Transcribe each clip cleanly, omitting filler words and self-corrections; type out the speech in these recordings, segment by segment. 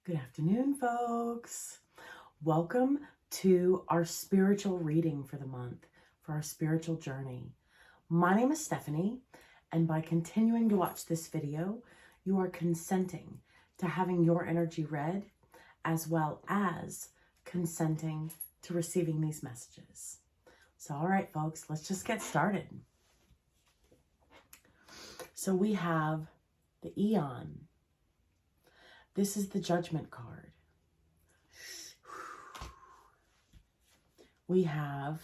Good afternoon, folks. Welcome to our spiritual reading for the month, for our spiritual journey. My name is Stephanie, and by continuing to watch this video, you are consenting to having your energy read, as well as consenting to receiving these messages. So, all right, folks, let's just get started. So we have the Eon. This is the Judgment card. We have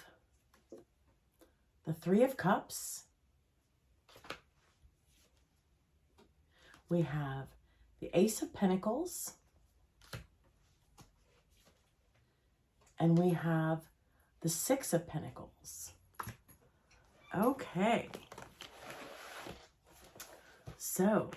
the Three of Cups. We have the Ace of Pentacles. And we have the Six of Pentacles. Okay. So,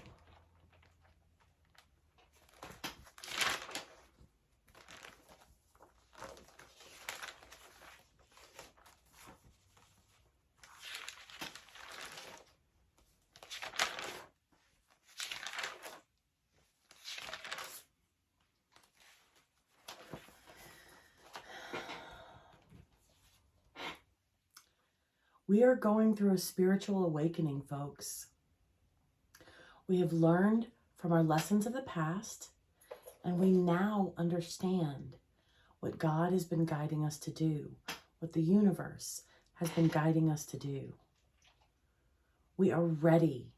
we are going through a spiritual awakening, folks. We have learned from our lessons of the past, and we now understand what God has been guiding us to do, what the universe has been guiding us to do. We are ready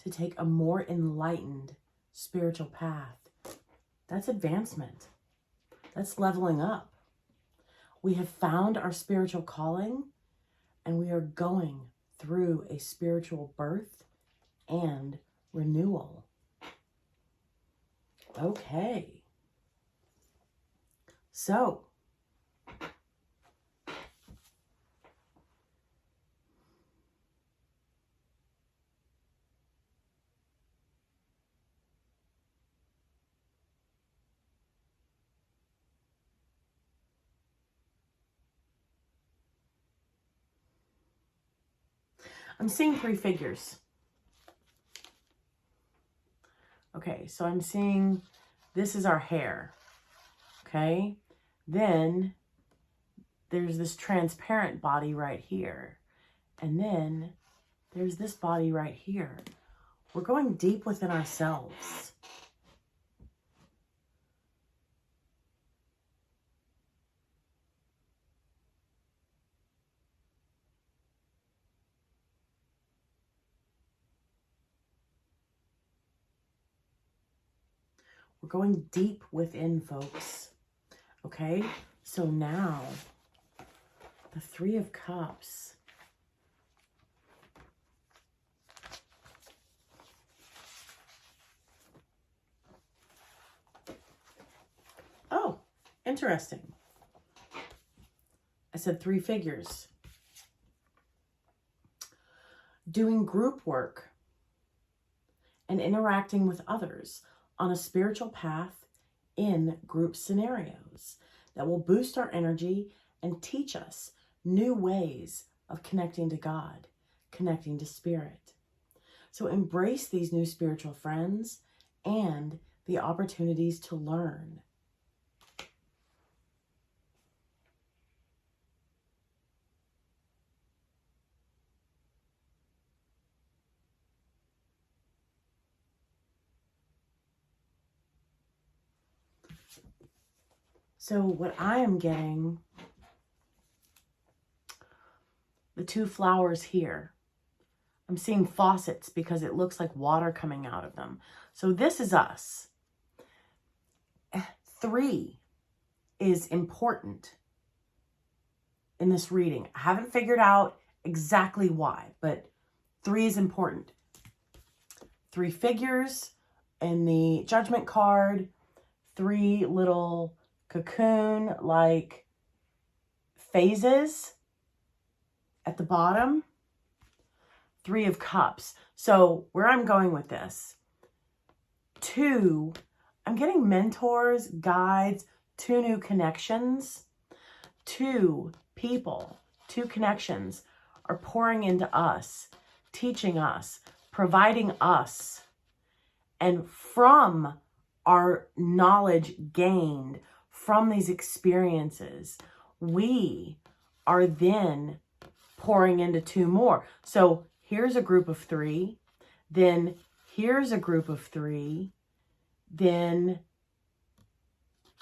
to take a more enlightened spiritual path. That's advancement. That's leveling up. We have found our spiritual calling, and we are going through a spiritual birth and renewal. Okay. So, I'm seeing three figures. Okay, so I'm seeing this is our hair. Okay, then there's this transparent body right here. And then there's this body right here. We're going deep within ourselves. We're going deep within, folks. Okay, so now the Three of Cups. Oh, interesting. I said three figures. Doing group work and interacting with others on a spiritual path in group scenarios that will boost our energy and teach us new ways of connecting to God, connecting to spirit. So embrace these new spiritual friends and the opportunities to learn. So what I am getting, the two flowers here, I'm seeing faucets because it looks like water coming out of them. So this is us. 3 is important in this reading. I haven't figured out exactly why, but 3 is important. 3 figures in the Judgment card, 3 little cocoon-like phases at the bottom, 3 of Cups. So where I'm going with this, 2, I'm getting mentors, guides, 2 new connections, 2 people, 2 connections are pouring into us, teaching us, providing us, and from our knowledge gained from these experiences, we are then pouring into 2 more. So here's a group of 3, then here's a group of 3, then,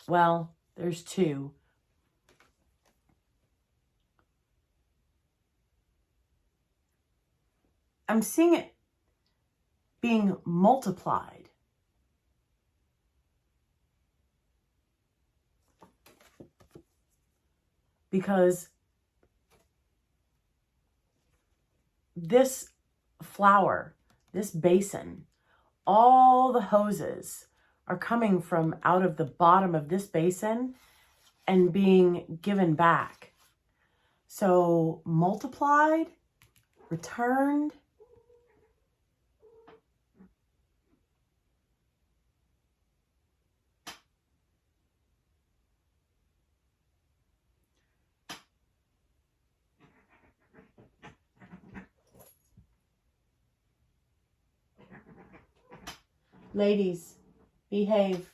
well, there's 2. I'm seeing it being multiplied. Because this flower, this basin, all the hoses are coming from out of the bottom of this basin and being given back. So multiplied, returned. Ladies, behave.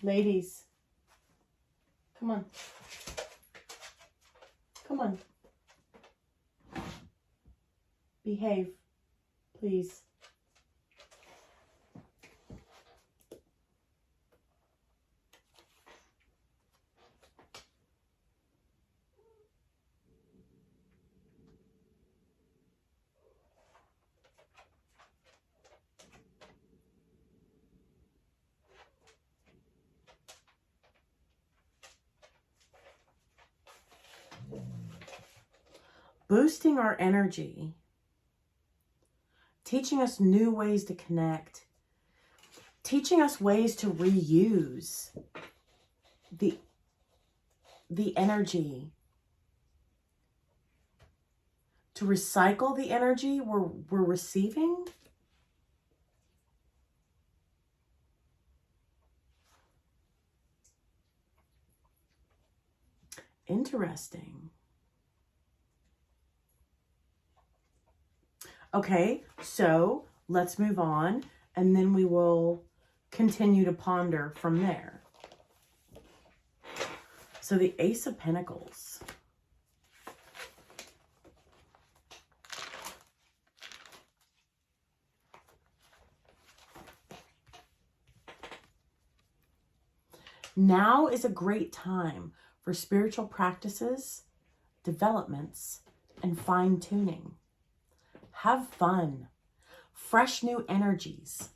Ladies, come on. Come on. Behave, please. Boosting our energy, teaching us new ways to connect, teaching us ways to reuse the energy, to recycle the energy we're receiving. Interesting. Okay, so let's move on, and then we will continue to ponder from there. So the Ace of Pentacles. Now is a great time for spiritual practices, developments, and fine-tuning. Have fun, fresh new energies,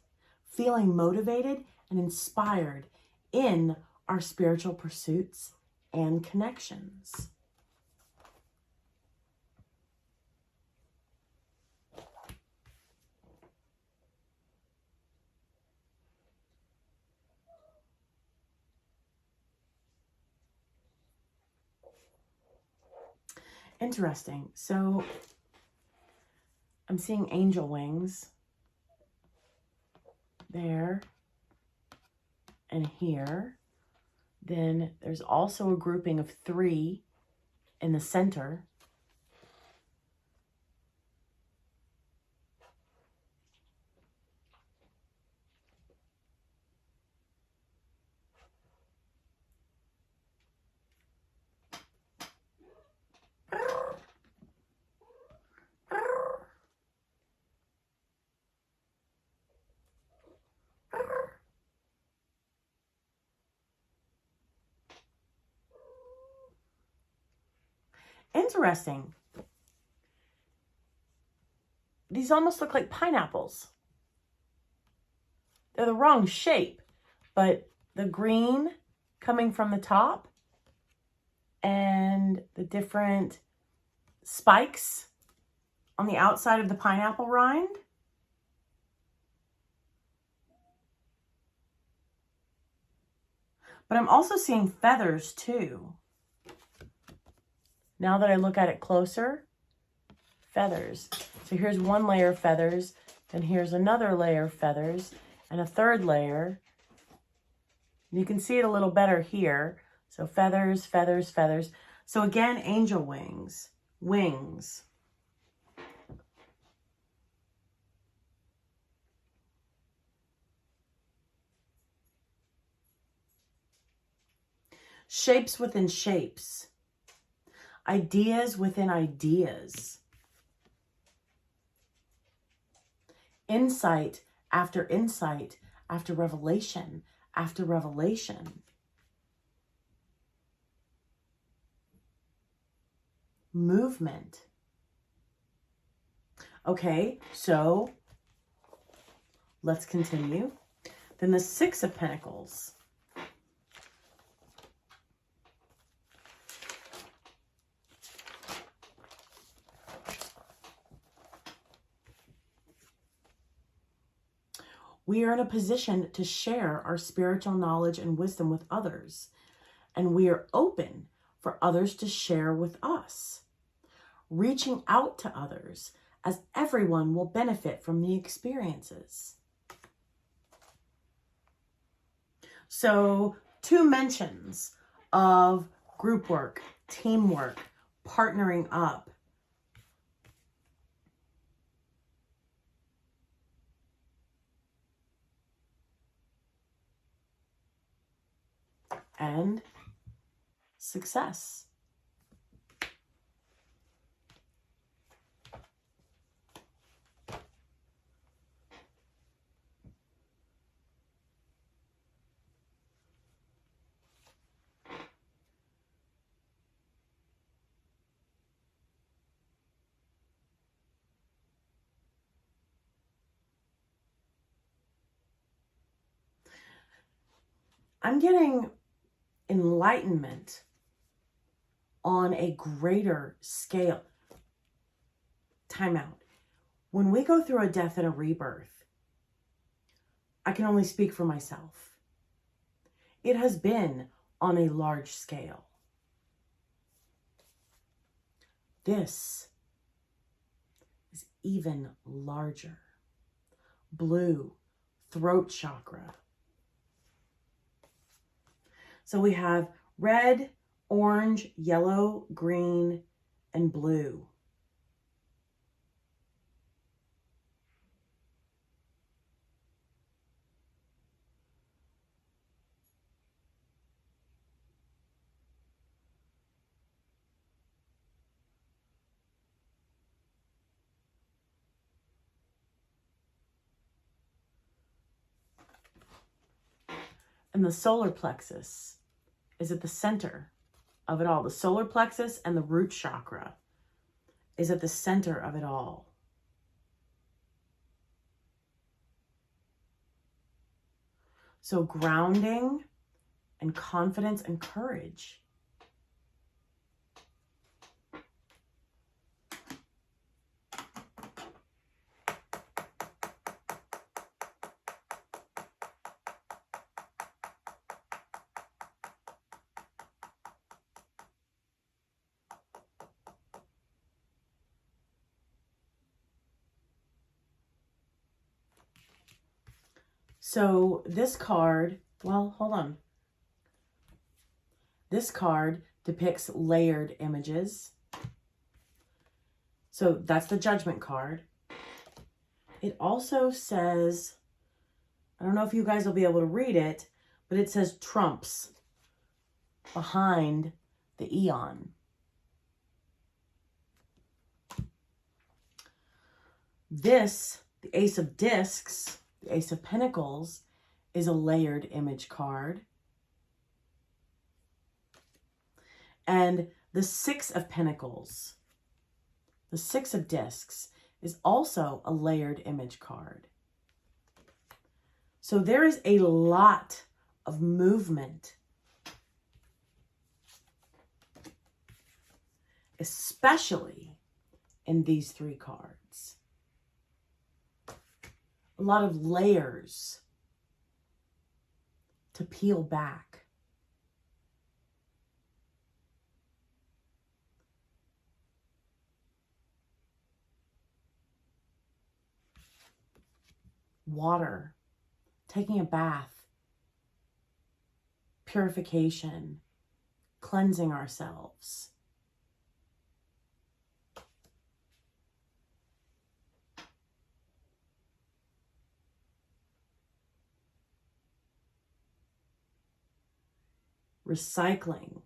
feeling motivated and inspired in our spiritual pursuits and connections. Interesting. So I'm seeing angel wings there and here. Then there's also a grouping of 3 in the center. Interesting. These almost look like pineapples. They're the wrong shape, but the green coming from the top and the different spikes on the outside of the pineapple rind. But I'm also seeing feathers too. Now that I look at it closer, feathers. So here's one layer of feathers, then here's another layer of feathers, and a third layer. You can see it a little better here. So feathers, feathers, feathers. So again, angel wings, wings. shapes within shapes, ideas within ideas, insight after insight, after revelation, after revelation. Movement. Okay, so let's continue. Then the Six of Pentacles. We are in a position to share our spiritual knowledge and wisdom with others, and we are open for others to share with us, reaching out to others, as everyone will benefit from the experiences. So, two mentions of group work, teamwork, partnering up. And success. I'm getting enlightenment on a greater scale. Time out. When we go through a death and a rebirth, I can only speak for myself. It has been on a large scale. This is even larger. Blue, throat chakra. So we have red, orange, yellow, green, and blue. And the solar plexus is at the center of it all. The solar plexus and the root chakra is at the center of it all. So grounding and confidence and courage. So this card, well, hold on. This card depicts layered images. So that's the Judgment card. It also says, I don't know if you guys will be able to read it, but it says trumps behind the Eon. This, the Ace of Discs, the Ace of Pentacles, is a layered image card. And the Six of Pentacles, the Six of Discs, is also a layered image card. So there is a lot of movement, especially in these three cards. A lot of layers to peel back. Water, taking a bath, purification, cleansing ourselves. recycling.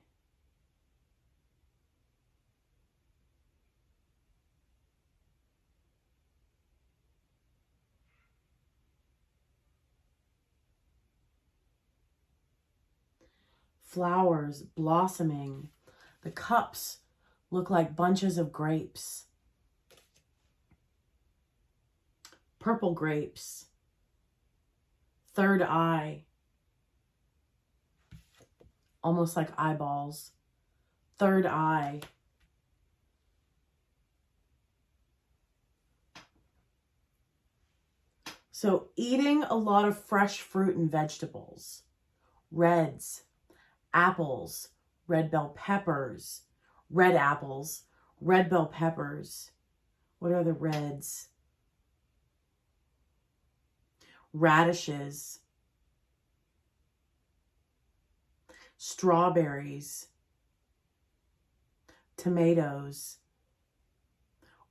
Flowers blossoming. The cups look like bunches of grapes. Purple grapes. Third eye. Almost like eyeballs. Third eye. So eating a lot of fresh fruit and vegetables. Reds. Apples. Red bell peppers. Red apples. Red bell peppers. What are the reds? Radishes. Strawberries. Tomatoes.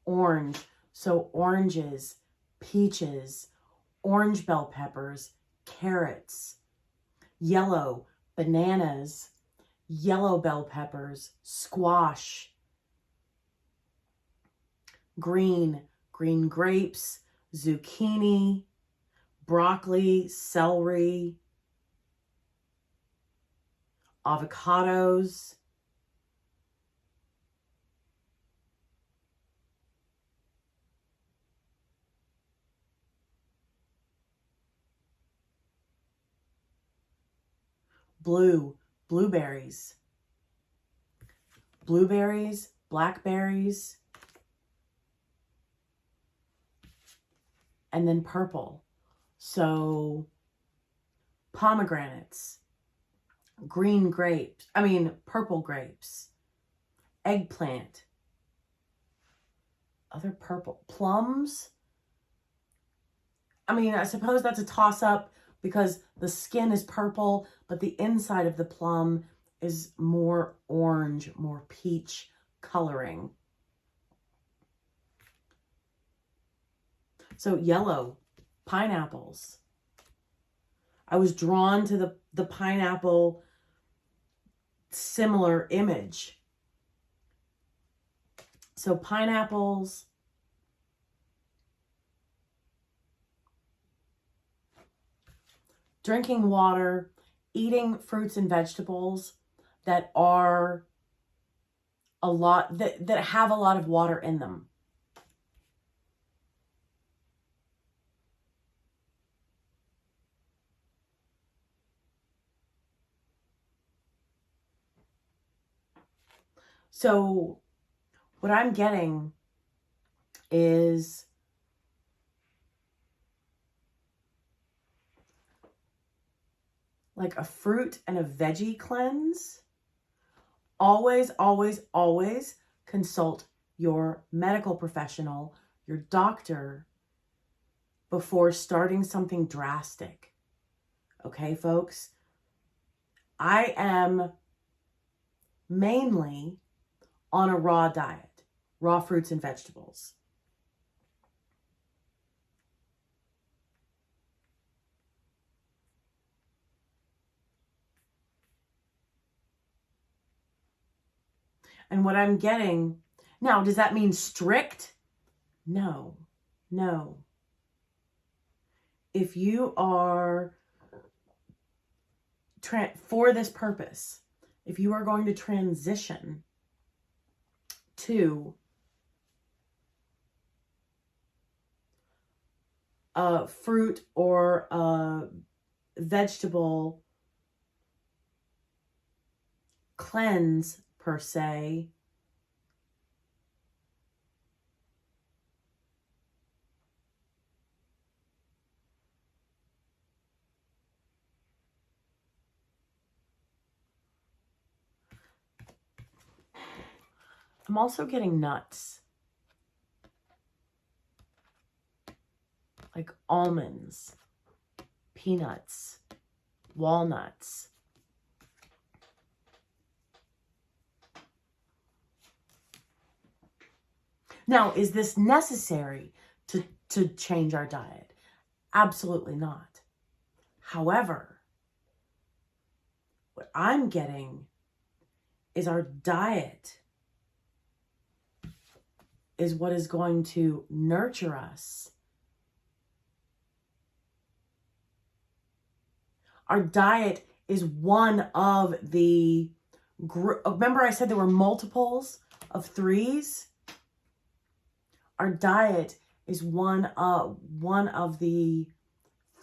Orange. So oranges, peaches, orange bell peppers, carrots. Yellow. Bananas. Yellow bell peppers, squash. Green. Green grapes, zucchini, broccoli, celery, avocados. Blue. Blueberries. Blueberries, blackberries, and then purple. So pomegranates, green grapes, purple grapes, eggplant, other purple, plums. I suppose that's a toss-up because the skin is purple, but the inside of the plum is more orange, more peach coloring. So yellow, pineapples. I was drawn to the pineapple similar image. So pineapples, drinking water, eating fruits and vegetables that are that have a lot of water in them. So what I'm getting is like a fruit and a veggie cleanse. Always, always, always consult your medical professional, your doctor, before starting something drastic. Okay, folks? I am mainly on a raw diet, raw fruits and vegetables. And what I'm getting, now, does that mean strict? No, no. If you are, for this purpose, if you are going to transition to a fruit or a vegetable cleanse per se, I'm also getting nuts. Like almonds, peanuts, walnuts. Now, is this necessary to change our diet? Absolutely not. However, What I'm getting is our diet is what is going to nurture us. Our diet is one of the remember I said there were multiples of threes? Our diet is one of the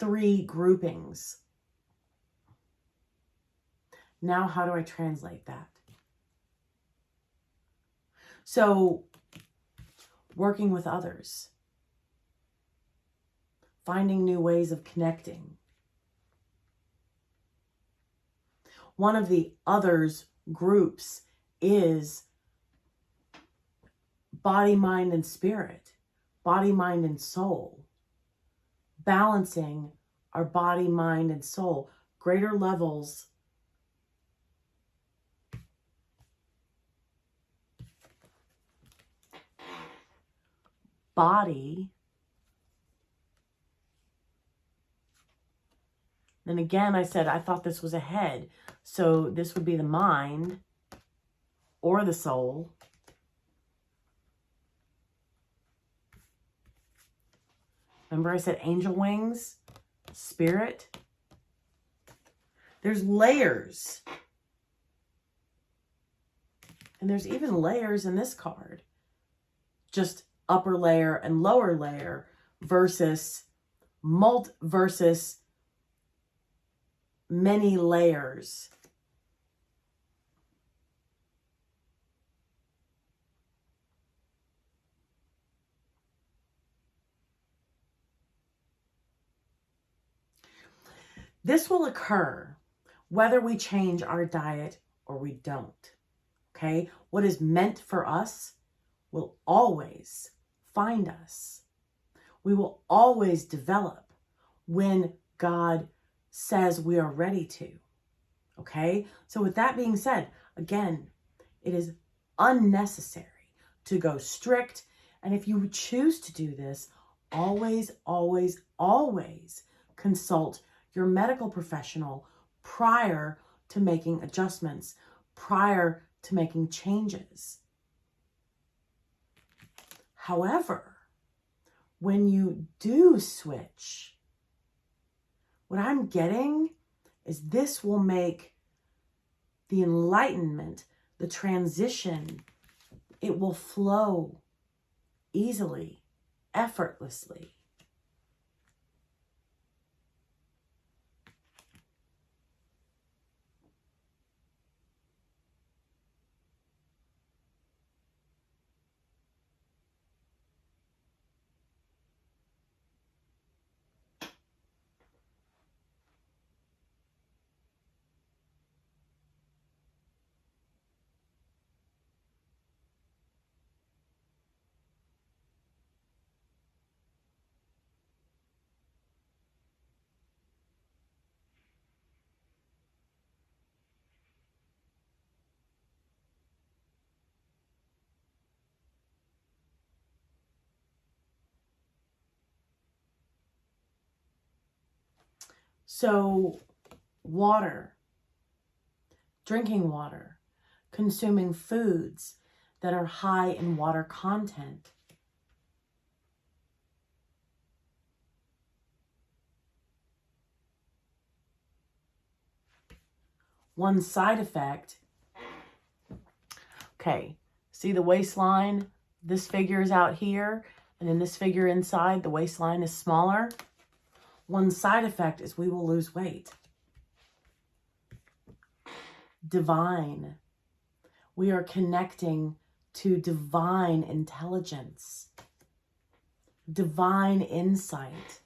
three groupings. Now, how do I translate that? So, working with others, finding new ways of connecting. One of the others groups is body, mind, and spirit, body, mind, and soul. Balancing our body, mind, and soul, greater levels body. Then again, I said I thought this was a head. So this would be the mind or the soul. Remember I said angel wings, spirit. There's layers. And there's even layers in this card. Just upper layer and lower layer versus many layers. This will occur whether we change our diet or we don't. Okay? What is meant for us will always find us. We will always develop when God says we are ready to. Okay? So with that being said, again, it is unnecessary to go strict. And if you choose to do this, always, always, always consult your medical professional prior to making adjustments, prior to making changes. However, when you do switch, what I'm getting is this will make the enlightenment, the transition, it will flow easily, effortlessly. So, water, drinking water, consuming foods that are high in water content. One side effect, okay, see the waistline? This figure is out here, and then this figure inside, the waistline is smaller. One side effect is we will lose weight. Divine. We are connecting to divine intelligence, divine insight.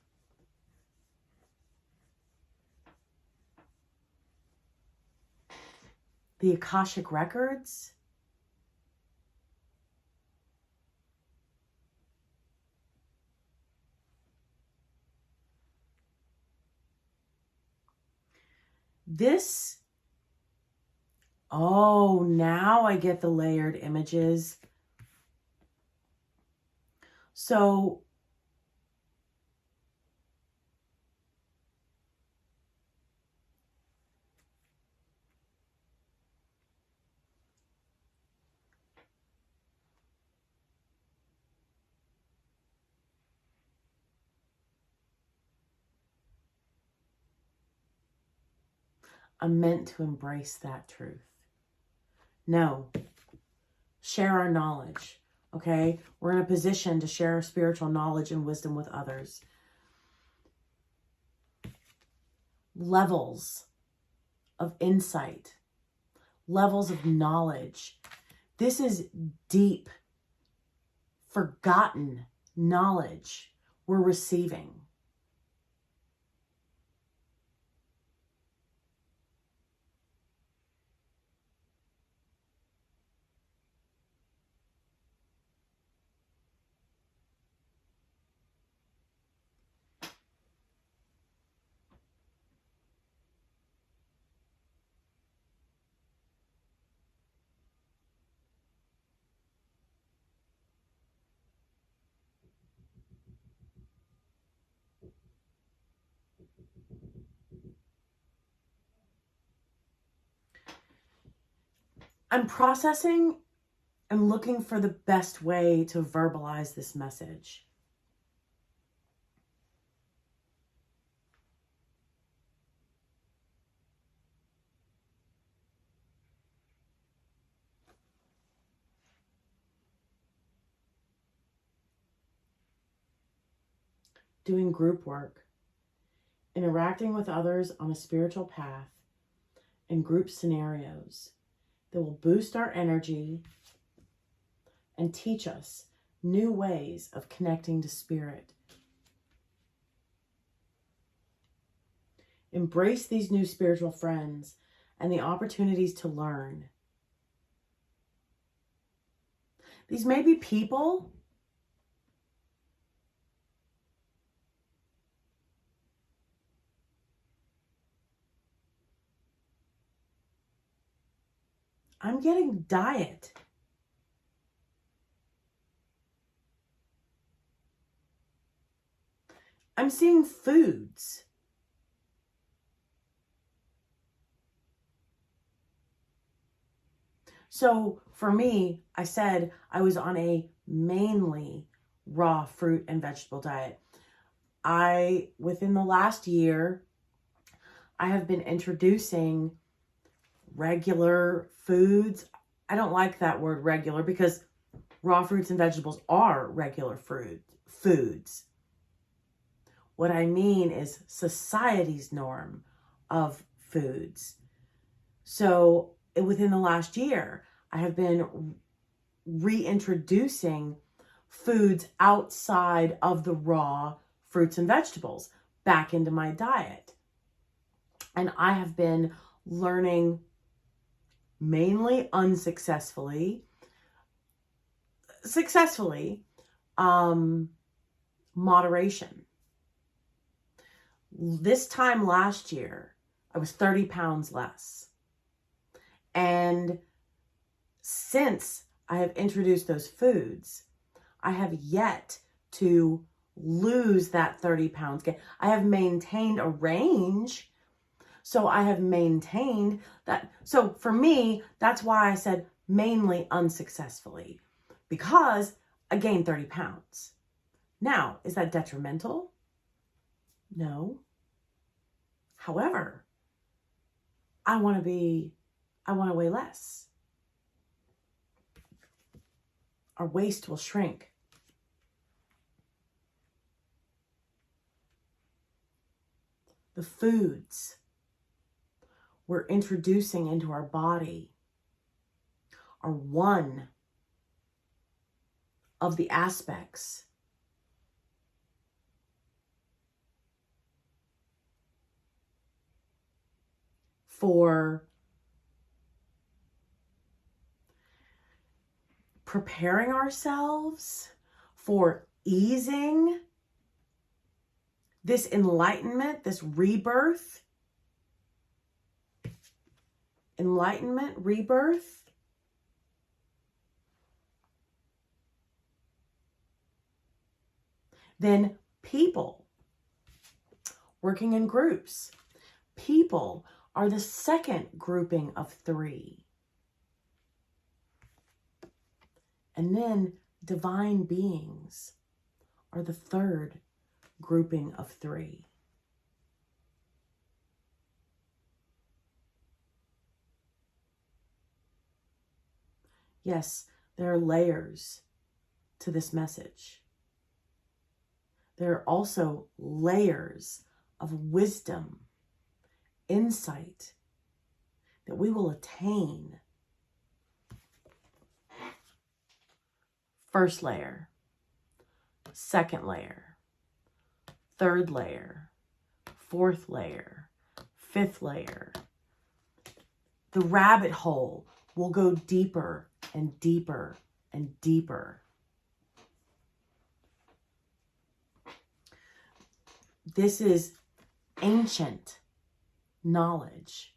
The Akashic records. This, oh, now I get the layered images. So I'm meant to embrace that truth. No. Share our knowledge, okay? We're in a position to share our spiritual knowledge and wisdom with others. Levels of insight, levels of knowledge. This is deep, forgotten knowledge we're receiving. I'm processing and looking for the best way to verbalize this message. Doing group work, interacting with others on a spiritual path, in group scenarios that will boost our energy and teach us new ways of connecting to spirit. Embrace these new spiritual friends and the opportunities to learn. These may be people I'm getting diet. I'm seeing foods. So for me, I said I was on a mainly raw fruit and vegetable diet. Within the last year, I have been introducing regular foods. I don't like that word regular because raw fruits and vegetables are regular foods. What I mean is society's norm of foods. So within the last year, I have been reintroducing foods outside of the raw fruits and vegetables back into my diet. And I have been learning, mainly unsuccessfully, moderation. This time last year, I was 30 pounds less. And since I have introduced those foods, I have yet to lose that 30 pounds. I have maintained a range. So I have maintained that. So for me, that's why I said mainly unsuccessfully, because I gained 30 pounds. Now, is that detrimental? No. However, I want to weigh less. Our waist will shrink. The foods we're introducing into our body are one of the aspects for preparing ourselves for easing this enlightenment, this rebirth. Enlightenment, rebirth. Then people working in groups. People are the second grouping of three. And then divine beings are the third grouping of three. Yes, there are layers to this message. There are also layers of wisdom, insight that we will attain. First layer, second layer, third layer, fourth layer, fifth layer. The rabbit hole will go deeper and deeper and deeper. This is ancient knowledge.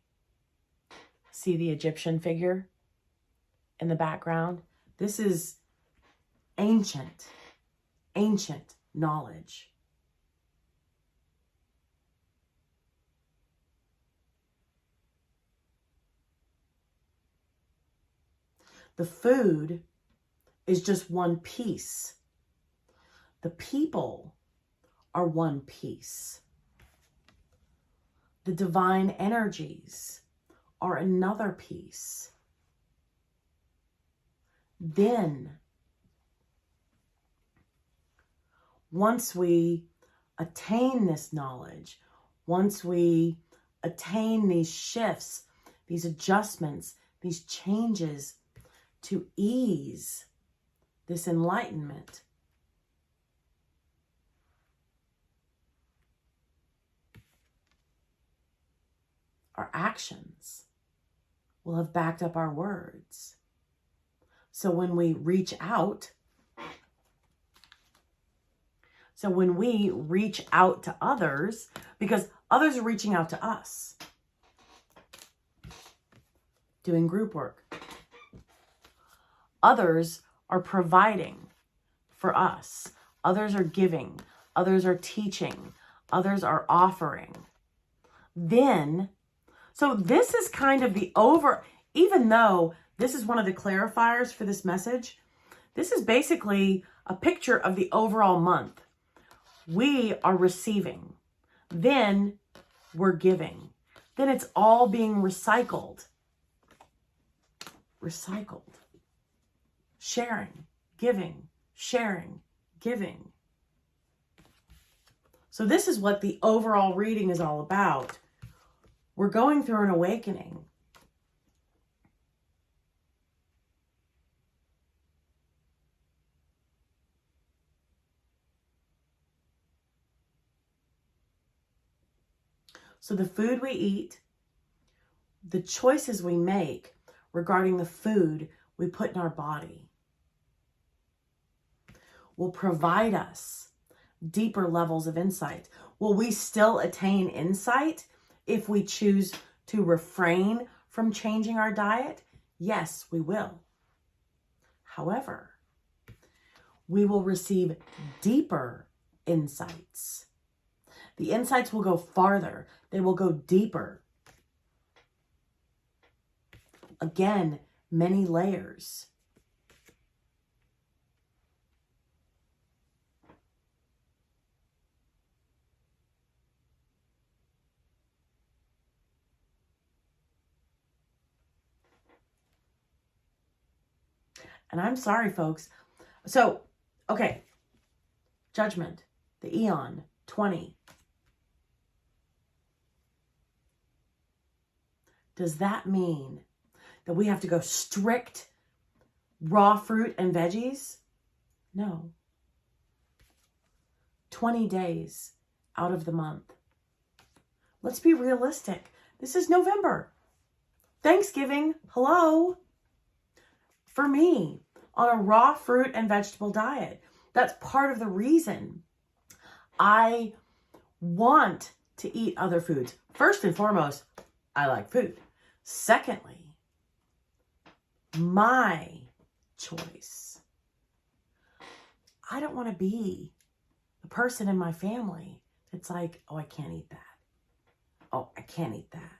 See the Egyptian figure in the background? This is ancient knowledge. The food is just one piece. The people are one piece. The divine energies are another piece. Then, once we attain this knowledge, once we attain these shifts, these adjustments, these changes to ease this enlightenment, our actions will have backed up our words. So when we reach out, to others, because others are reaching out to us, doing group work. Others are providing for us. Others are giving. Others are teaching. Others are offering. Then, so this is kind of even though this is one of the clarifiers for this message, this is basically a picture of the overall month. We are receiving. Then we're giving. Then it's all being recycled. Sharing, giving, sharing, giving. So this is what the overall reading is all about. We're going through an awakening. So the food we eat, the choices we make regarding the food we put in our body, will provide us deeper levels of insight. Will we still attain insight if we choose to refrain from changing our diet? Yes, we will. However, we will receive deeper insights. The insights will go farther. They will go deeper. Again, many layers. And I'm sorry, folks. So, okay. Judgment, the Eon, 20. Does that mean that we have to go strict raw fruit and veggies? No. 20 days out of the month. Let's be realistic. This is November. Thanksgiving, hello. For me, on a raw fruit and vegetable diet. That's part of the reason I want to eat other foods. First and foremost, I like food. Secondly, my choice. I don't want to be the person in my family that's like, oh, I can't eat that. Oh, I can't eat that.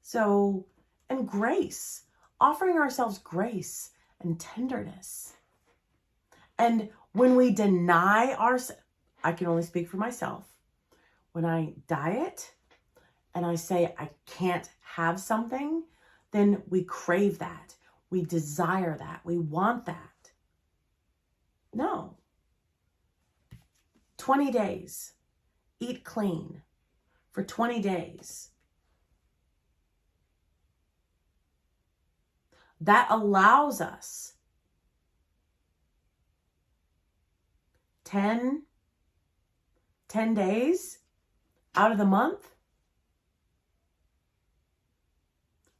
So, and grace, offering ourselves grace and tenderness. And when we deny ourselves, I can only speak for myself. When I diet and I say I can't have something, then we crave that. We desire that. We want that. No. 20 days. Eat clean for 20 days. That allows us 10 days out of the month.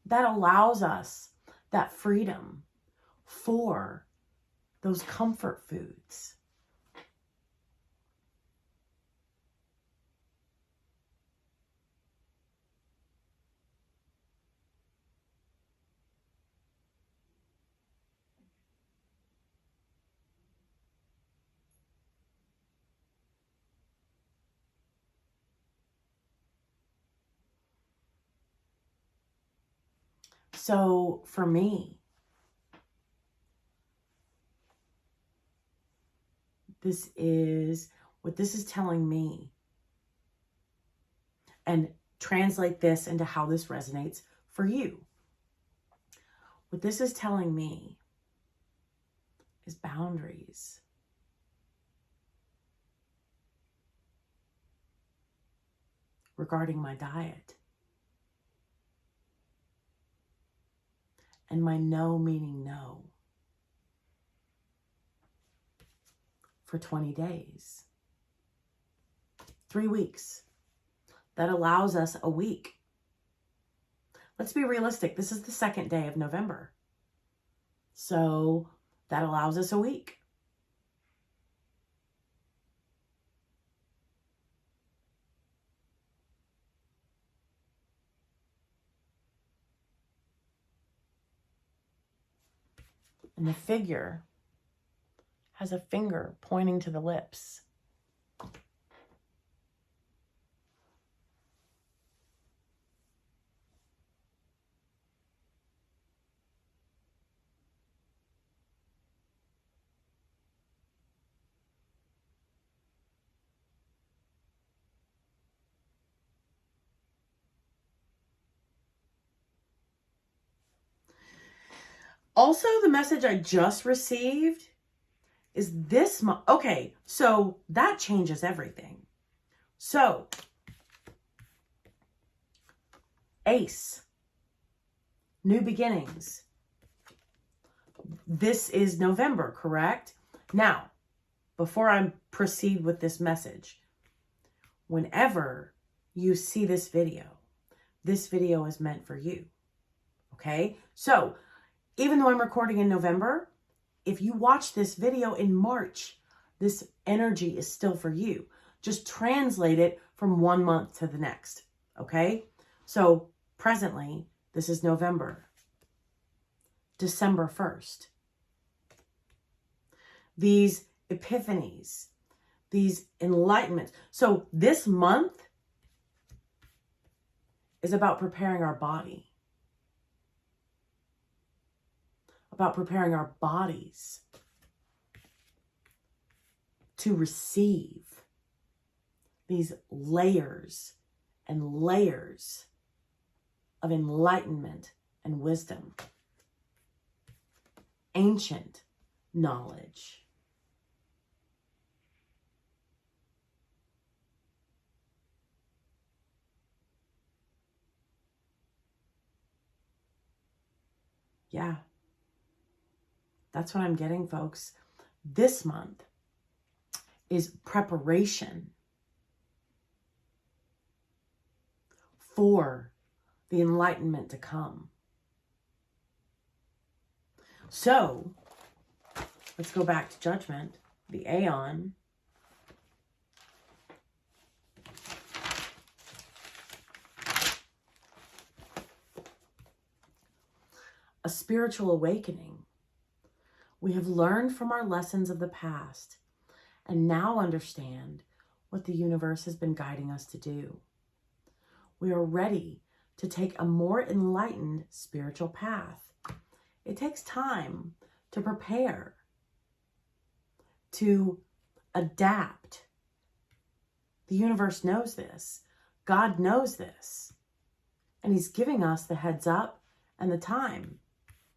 That allows us that freedom for those comfort foods. So for me, this is what this is telling me. And translate this into how this resonates for you. What this is telling me is boundaries. Regarding my diet. And my no meaning no. For 20 days. 3 weeks. That allows us a week. Let's be realistic. This is the 2nd day of November. So that allows us a week. And the figure has a finger pointing to the lips. Also, the message I just received is this month. Okay, so that changes everything. So, Ace, new beginnings. This is November, correct? Now, before I proceed with this message, whenever you see this video is meant for you. Okay? So, even though I'm recording in November, if you watch this video in March, this energy is still for you. Just translate it from one month to the next, okay? So presently, this is November, December 1st. These epiphanies, these enlightenments. So this month is about preparing our body. About preparing our bodies to receive these layers and layers of enlightenment and wisdom. Ancient knowledge. Yeah. That's what I'm getting, folks. This month is preparation for the enlightenment to come. So, let's go back to Judgment, the Aeon. A spiritual awakening. We have learned from our lessons of the past and now understand what the universe has been guiding us to do. We are ready to take a more enlightened spiritual path. It takes time to prepare, to adapt. The universe knows this. God knows this. And he's giving us the heads up and the time.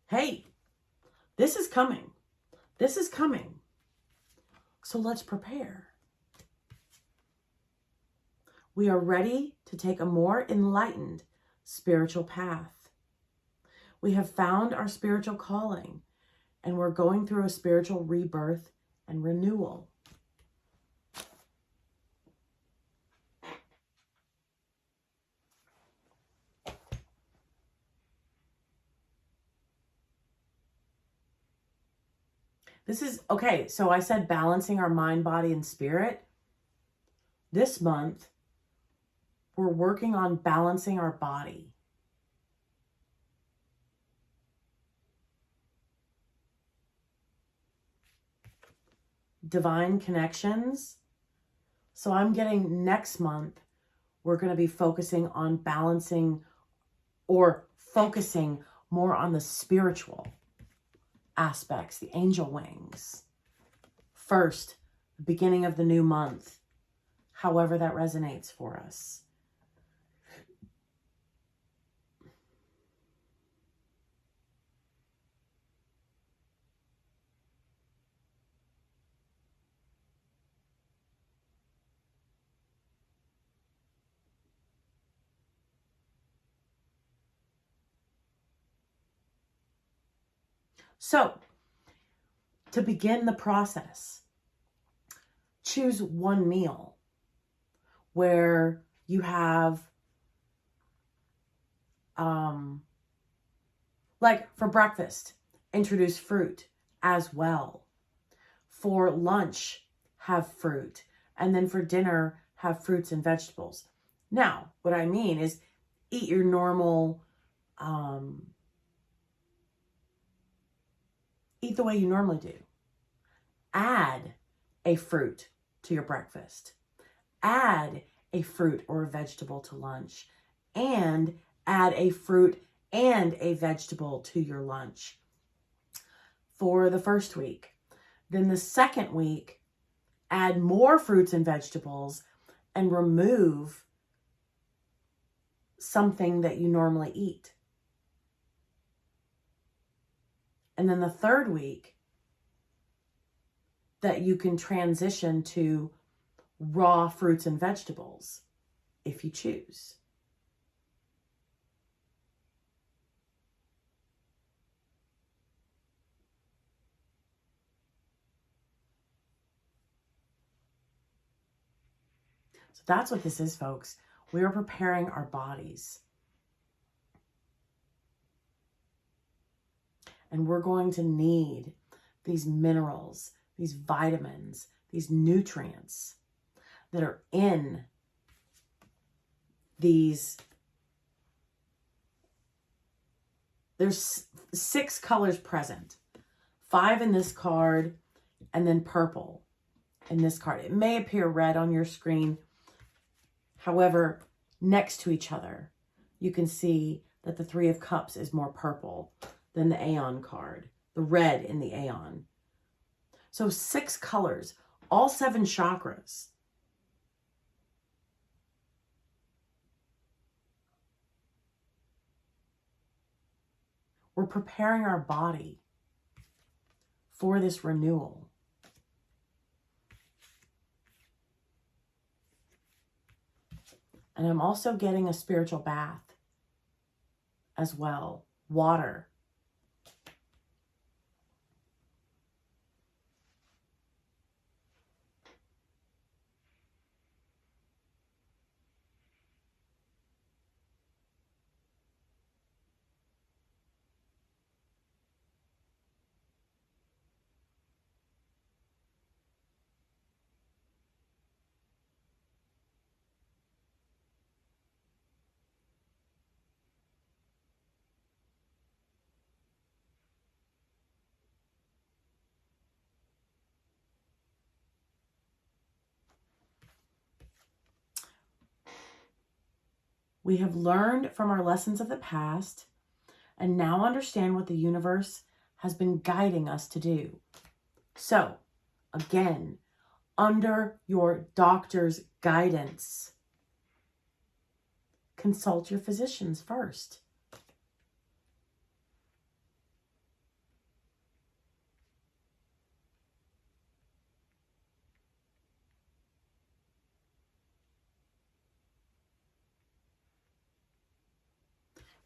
Hey, This is coming. This is coming. So let's prepare. We are ready to take a more enlightened spiritual path. We have found our spiritual calling, and we're going through a spiritual rebirth and renewal. This is, okay, so I said balancing our mind, body, and spirit. This month, we're working on balancing our body. Divine connections. So I'm getting next month, we're going to be focusing on balancing or focusing more on the spiritual aspects, the angel wings. First, the beginning of the new month, however that resonates for us. So, to begin the process, choose one meal where you have, like for breakfast, introduce fruit as well. For lunch, have fruit. And then for dinner, have fruits and vegetables. Now, what I mean is eat your normal, eat the way you normally do. Add a fruit to your breakfast. Add a fruit or a vegetable to lunch. And add a fruit and a vegetable to your lunch for the first week. Then the second week, add more fruits and vegetables and remove something that you normally eat. And then the third week, that you can transition to raw fruits and vegetables if you choose. So that's what this is, folks. We are preparing our bodies. And we're going to need these minerals, these vitamins, these nutrients that are in these. There's 6 colors present. 5 in this card, and then purple in this card. It may appear red on your screen. However, next to each other, you can see that the 3 of Cups is more purple than the Aeon card, the red in the Aeon. So 6 colors, all 7 chakras. We're preparing our body for this renewal. And I'm also getting a spiritual bath as well. Water. We have learned from our lessons of the past and now understand what the universe has been guiding us to do. So, again, under your doctor's guidance, consult your physicians first.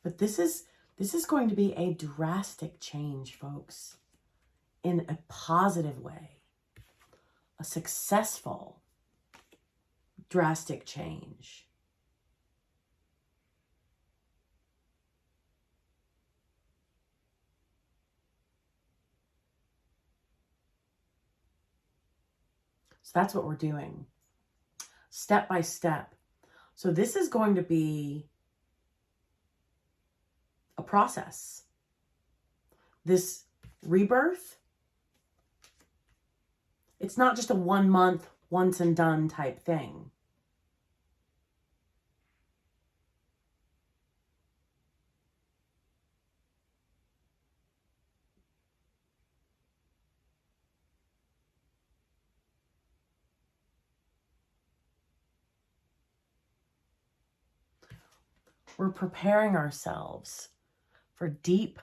But this is going to be a drastic change, folks, in a positive way, a successful, drastic change. So that's what we're doing, step by step. So this is going to be a process. This rebirth, it's not just a 1 month, once and done type thing. We're preparing ourselves for deep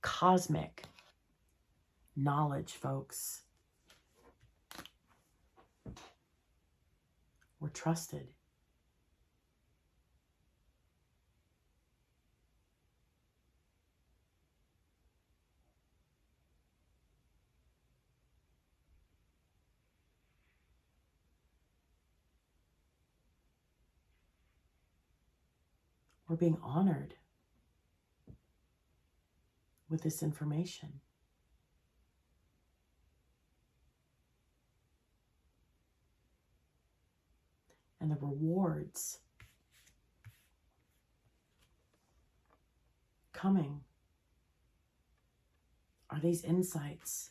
cosmic knowledge, folks. We're trusted. We're being honored with this information. And the rewards coming are these insights.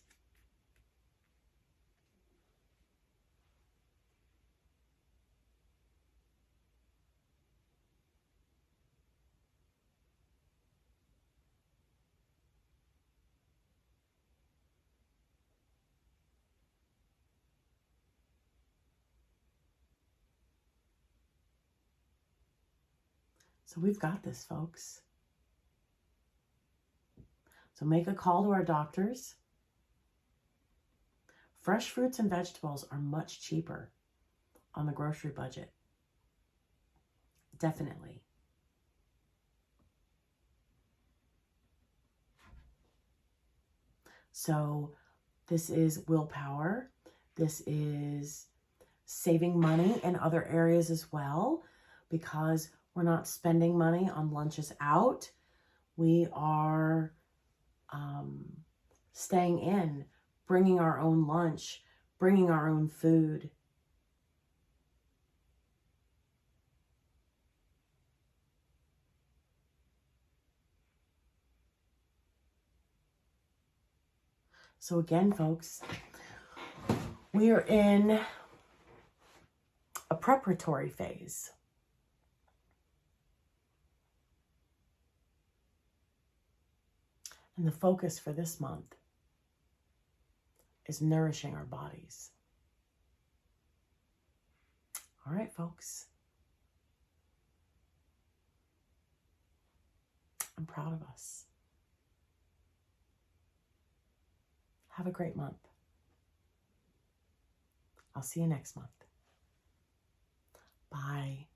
So we've got this, folks. So make a call to our doctors. Fresh fruits and vegetables are much cheaper on the grocery budget. Definitely. So this is willpower. This is saving money in other areas as well, because we're not spending money on lunches out. We are staying in, bringing our own lunch, bringing our own food. So again, folks, we are in a preparatory phase. And the focus for this month is nourishing our bodies. All right, folks. I'm proud of us. Have a great month. I'll see you next month. Bye.